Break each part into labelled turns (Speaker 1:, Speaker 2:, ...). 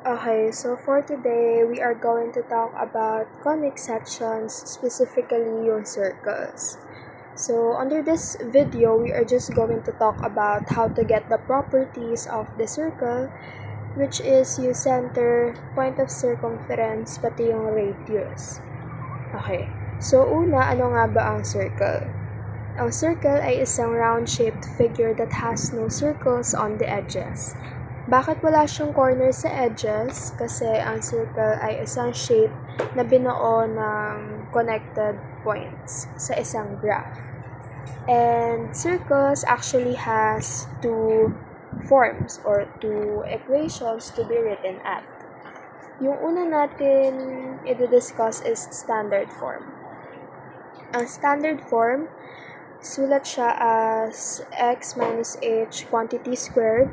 Speaker 1: Okay, so for today, we are going to talk about conic sections, specifically yung circles. So under this video, we are just going to talk about how to get the properties of the circle, which is yung center, point of circumference, pati yung radius. Okay, so una, ano nga ba ang circle? Ang circle ay isang round-shaped figure that has no circles on the edges. Bakit wala siyang corner sa edges? Kasi ang circle ay isang shape na binuo ng connected points sa isang graph. And circles actually has two forms or two equations to be written at. Yung una natin i-discuss is standard form. Ang standard form, sulat siya as x minus h quantity squared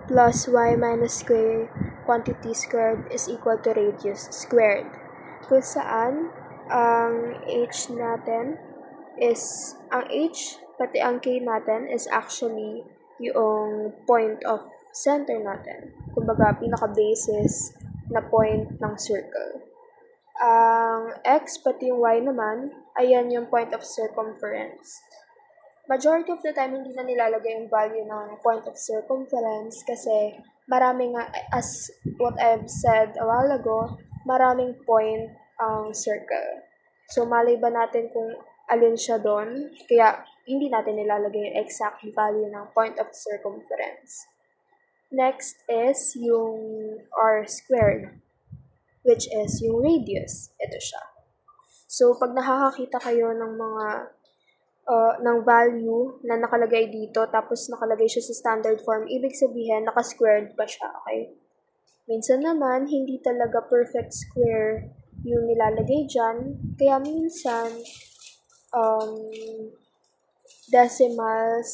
Speaker 1: plus y minus k quantity squared is equal to radius squared. Kung saan, ang h natin is, ang h pati ang k natin is actually yung point of center natin. Kumbaga, pinaka-basis na point ng circle. Ang x pati yung y naman, ayan yung point of circumference. Majority of the time, hindi na nilalagay yung value ng point of circumference kasi maraming, as what I've said a while ago, maraming point ang circle. So, malay ba natin kung alin siya doon? Kaya, hindi natin nilalagay yung exact value ng point of circumference. Next is yung r squared, which is yung radius. Ito siya. So, pag nakakakita kayo ng mga ng value na nakalagay dito, tapos nakalagay siya sa standard form, ibig sabihin, naka-squared pa siya, okay? Minsan naman, hindi talaga perfect square yung nilalagay dyan, kaya minsan, decimals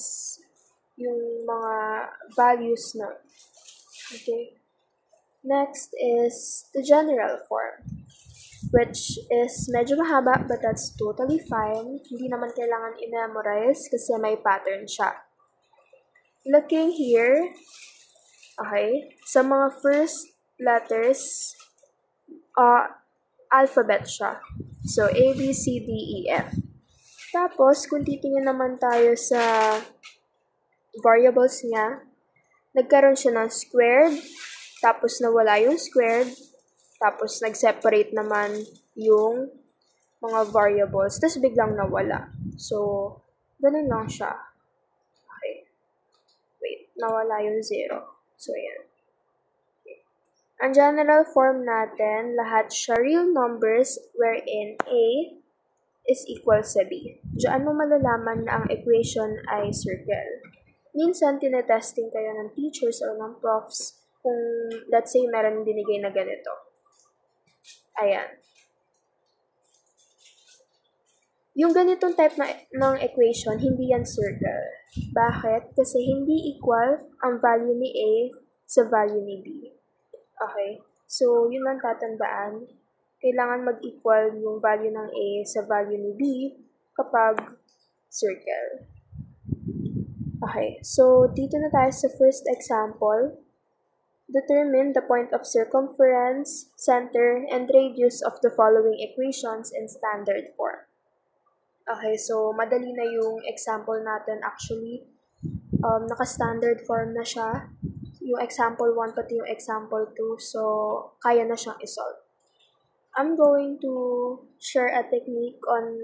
Speaker 1: yung mga values na. Okay? Next is the general form, which is medyo mahaba, but that's totally fine. Hindi naman kailangan i-memorize kasi may pattern siya. Looking here, okay, sa mga first letters, alphabet siya. So, A, B, C, D, E, F. Tapos, kung titingin naman tayo sa variables niya, nagkaroon siya ng squared, tapos nawala yung squared, tapos nag-separate naman yung mga variables, tapos biglang nawala. So, ganun lang siya. Okay. Wait, nawala yung 0. So, ayan. Okay. Ang general form natin, lahat siya real numbers wherein A is equal sa B. Diyan mo malalaman na ang equation ay circle. Minsan, tinetesting kayo ng teachers or ng profs kung, let's say, meron binigay na ganito. Ayan. Yung ganitong type ng equation, hindi yan circle. Bakit? Kasi hindi equal ang value ni A sa value ni B. Okay? So, yun ang tatandaan. Kailangan mag-equal yung value ng A sa value ni B kapag circle. Okay. So, dito na tayo sa first example. Determine the point of circumference, center, and radius of the following equations in standard form. Okay, so madali na yung example natin actually. Naka-standard form na siya. Yung example 1 pati yung example 2, so kaya na siyang isolve. I'm going to share a technique on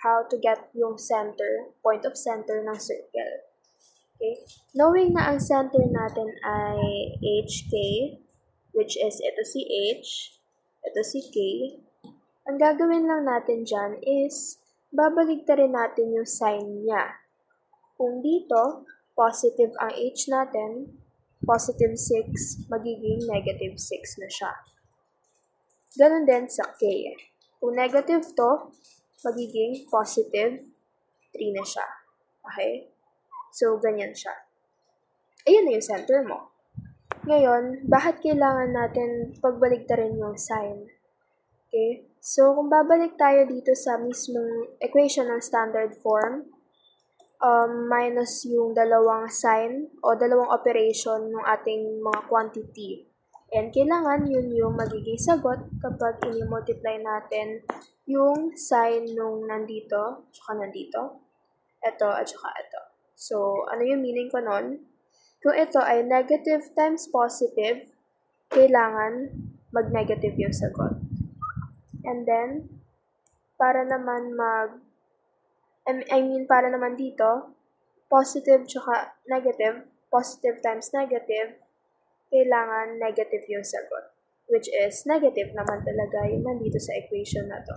Speaker 1: how to get yung center, point of center ng circle. Okay. Knowing na ang center natin ay HK, which is ito si H, ito si K, ang gagawin lang natin dyan is babaligtarin natin yung sign niya. Kung dito, positive ang H natin, positive 6, magiging negative 6 na siya. Ganon din sa K. Kung negative to, magiging positive 3 na siya. Okay? So, ganyan siya. Ayan na yung center mo. Ngayon, bakit kailangan natin pagbaligtarin yung sign? Okay? So, kung babalik tayo dito sa mismong equation ng standard form, minus yung dalawang sign o dalawang operation ng ating mga quantity. And kailangan yun yung magiging sagot kapag ini-multiply natin yung sign nung nandito, tsaka nandito, ito, at saka ito. So, ano yung meaning ko nun? Kung ito ay negative times positive, kailangan mag-negative yung sagot. And then, para naman para naman dito, positive tsaka negative, positive times negative, kailangan negative yung sagot. Which is, negative naman talaga yung nandito sa equation na to.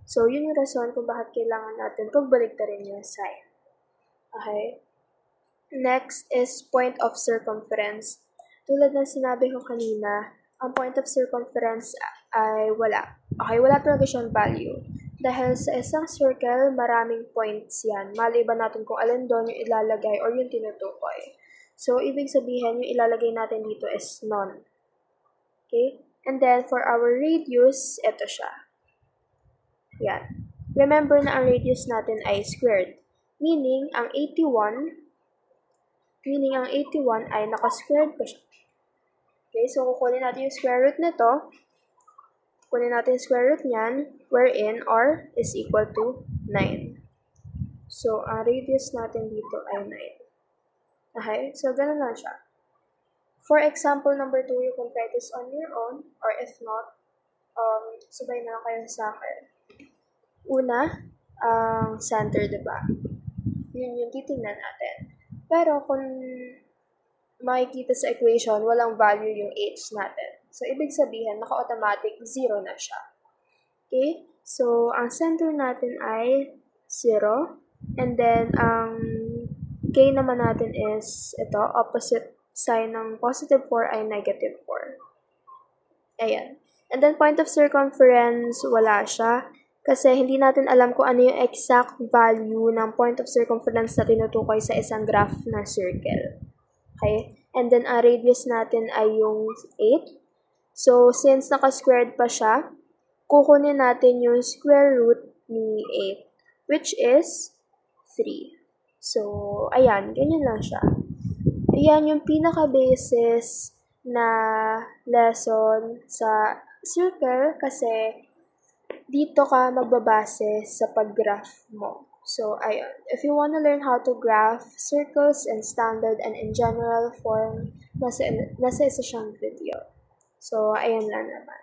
Speaker 1: So, yun yung rason kung bakit kailangan natin pagbaliktarin yung sign. Okay? Next is point of circumference. Tulad ng sinabi ko kanina, ang point of circumference ay wala. Okay, wala talaga siyang value. Dahil sa isang circle, maraming points yan. Maliban natin kung alin doon yung ilalagay or yung tinutukoy. So, ibig sabihin, yung ilalagay natin dito is none. Okay? And then, for our radius, ito siya. Yan. Remember na ang radius natin ay squared. Meaning, ang 81 ay naka-squared pa siya. Okay, so kukunin natin yung square root nito. Kunin natin yung square root niyan, wherein r is equal to 9. So, ang radius natin dito ay 9. Okay, so ganun lang siya. For example number 2, you can try this on your own, or if not, sabay na lang kayo sa akin. Una, ang center, diba? Yun yung titingnan natin. Pero kung makikita sa equation, walang value yung h natin. So, ibig sabihin, naka-automatic 0 na siya. Okay? So, ang center natin ay 0. And then, ang k naman natin is, ito, opposite sign ng positive 4 ay negative 4. Ayan. And then, point of circumference, wala siya. Kasi hindi natin alam kung ano yung exact value ng point of circumference na tinutukoy sa isang graph na circle. Okay? And then, ang radius natin ay yung 8. So, since naka-squared pa siya, kukunin natin yung square root ni 8, which is 3. So, ayan. Ganyan lang siya. Ayan yung pinaka-basis na lesson sa circle kasi dito ka magbabase sa pag-graph mo. So, ayun. If you want to learn how to graph circles in standard and in general form, nasa isa siyang video. So, ayan lang naman.